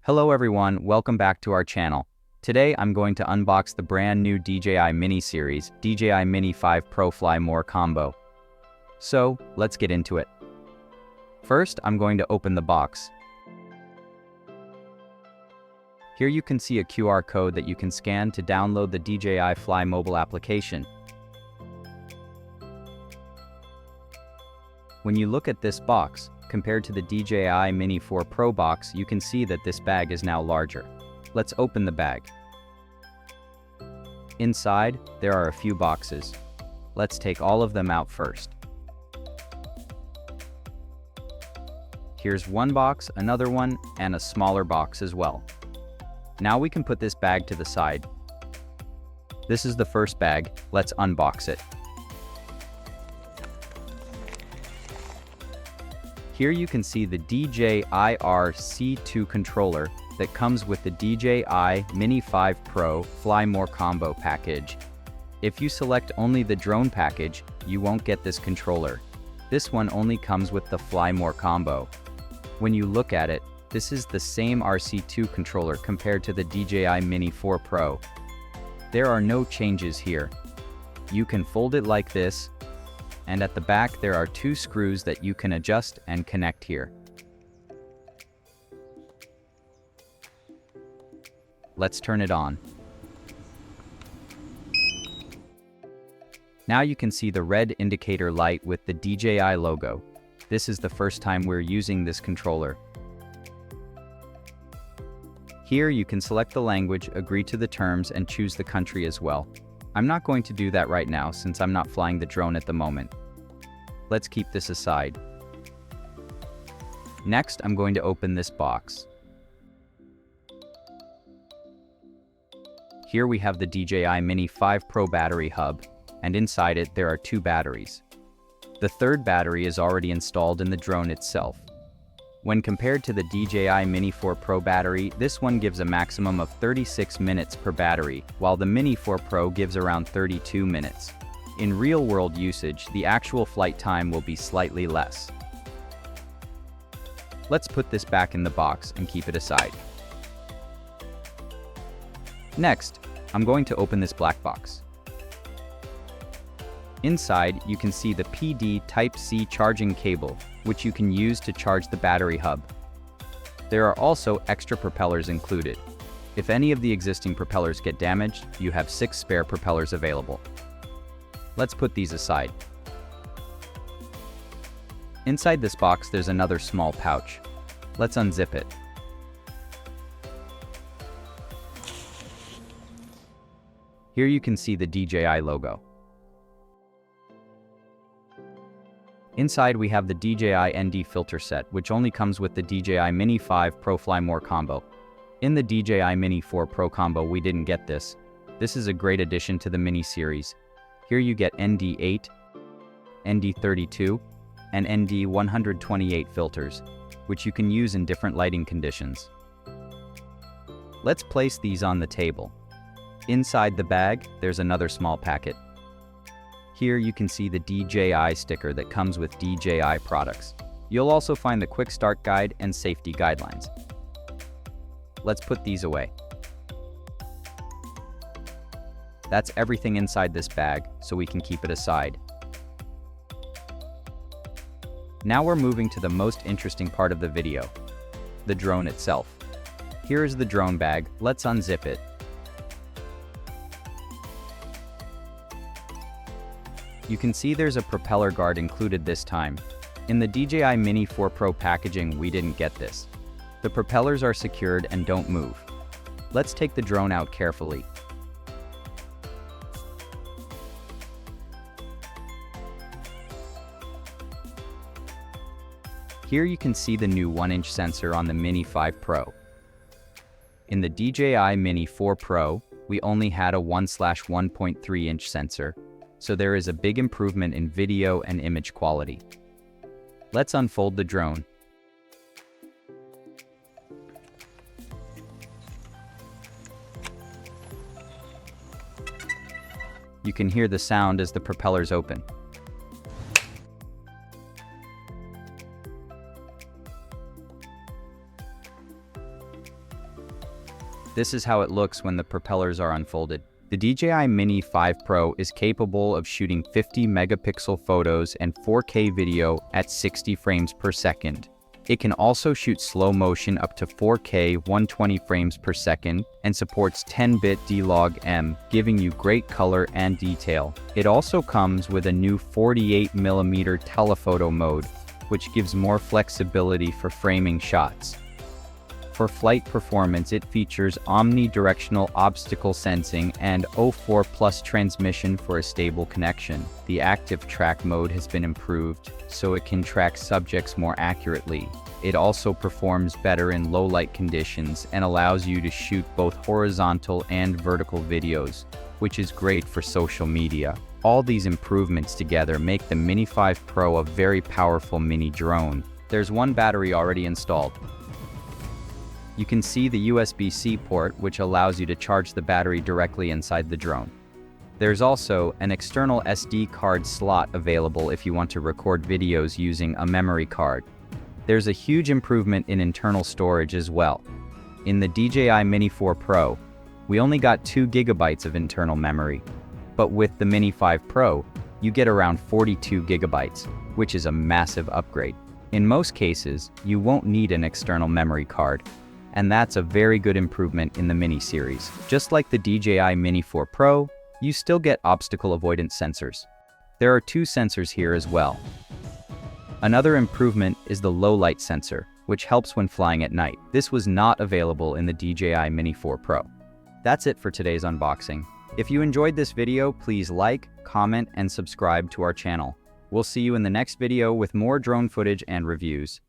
Hello everyone, welcome back to our channel. Today I'm going to unbox the brand new DJI Mini series, DJI Mini 5 Pro Fly More Combo. So, let's get into it. First, I'm going to open the box. Here you can see a QR code that you can scan to download the DJI Fly mobile application. When you look at this box, compared to the DJI Mini 4 Pro box, you can see that this bag is now larger. Let's open the bag. Inside, there are a few boxes. Let's take all of them out first. Here's one box, another one, and a smaller box as well. Now we can put this bag to the side. This is the first bag. Let's unbox it. Here you can see the DJI C2 controller that comes with the DJI Mini 5 Pro Fly More Combo package. If you select only the drone package, you won't get this controller. This one only comes with the Fly More Combo. When you look at it, this is the same RC2 controller compared to the DJI Mini 4 Pro. There are no changes here. You can fold it like this, and at the back there are two screws that you can adjust and connect here. Let's turn it on. Now you can see the red indicator light with the DJI logo. This is the first time we're using this controller. Here you can select the language, agree to the terms, and choose the country as well. I'm not going to do that right now since I'm not flying the drone at the moment. Let's keep this aside. Next, I'm going to open this box. Here we have the DJI Mini 5 Pro battery hub, and inside it there are two batteries. The third battery is already installed in the drone itself. When compared to the DJI Mini 4 Pro battery, this one gives a maximum of 36 minutes per battery, while the Mini 4 Pro gives around 32 minutes. In real-world usage, the actual flight time will be slightly less. Let's put this back in the box and keep it aside. Next, I'm going to open this black box. Inside, you can see the PD Type-C charging cable, which you can use to charge the battery hub. There are also extra propellers included. If any of the existing propellers get damaged, you have 6 spare propellers available. Let's put these aside. Inside this box, there's another small pouch. Let's unzip it. Here you can see the DJI logo. Inside we have the DJI ND filter set, which only comes with the DJI Mini 5 Pro Fly More Combo. In the DJI Mini 4 Pro Combo we didn't get this. This is a great addition to the Mini series. Here you get ND8, ND32, and ND128 filters, which you can use in different lighting conditions. Let's place these on the table. Inside the bag, there's another small packet. Here you can see the DJI sticker that comes with DJI products. You'll also find the quick start guide and safety guidelines. Let's put these away. That's everything inside this bag, so we can keep it aside. Now we're moving to the most interesting part of the video, the drone itself. Here is the drone bag. Let's unzip it. You can see there's a propeller guard included this time. In the DJI Mini 4 Pro packaging, we didn't get this. The propellers are secured and don't move. Let's take the drone out carefully. Here you can see the new 1-inch sensor on the Mini 5 Pro. In the DJI Mini 4 Pro, we only had a 1/1.3-inch sensor, so there is a big improvement in video and image quality. Let's unfold the drone. You can hear the sound as the propellers open. This is how it looks when the propellers are unfolded. The DJI Mini 5 Pro is capable of shooting 50 megapixel photos and 4K video at 60 frames per second. It can also shoot slow motion up to 4K 120 frames per second and supports 10-bit D-Log-M, giving you great color and detail. It also comes with a new 48mm telephoto mode, which gives more flexibility for framing shots. For flight performance, it features omnidirectional obstacle sensing and O4+ transmission for a stable connection. The active track mode has been improved, so it can track subjects more accurately. It also performs better in low light conditions and allows you to shoot both horizontal and vertical videos, which is great for social media. All these improvements together make the Mini 5 Pro a very powerful mini drone. There's one battery already installed. You can see the USB-C port, which allows you to charge the battery directly inside the drone. There's also an external SD card slot available if you want to record videos using a memory card. There's a huge improvement in internal storage as well. In the DJI Mini 4 Pro, we only got 2 GB of internal memory, but with the Mini 5 Pro, you get around 42 GB, which is a massive upgrade. In most cases, you won't need an external memory card, and that's a very good improvement in the Mini series. Just like the DJI Mini 4 Pro, you still get obstacle avoidance sensors. There are 2 sensors here as well. Another improvement is the low light sensor, which helps when flying at night. This was not available in the DJI Mini 4 Pro. That's it for today's unboxing. If you enjoyed this video, please like, comment, and subscribe to our channel. We'll see you in the next video with more drone footage and reviews.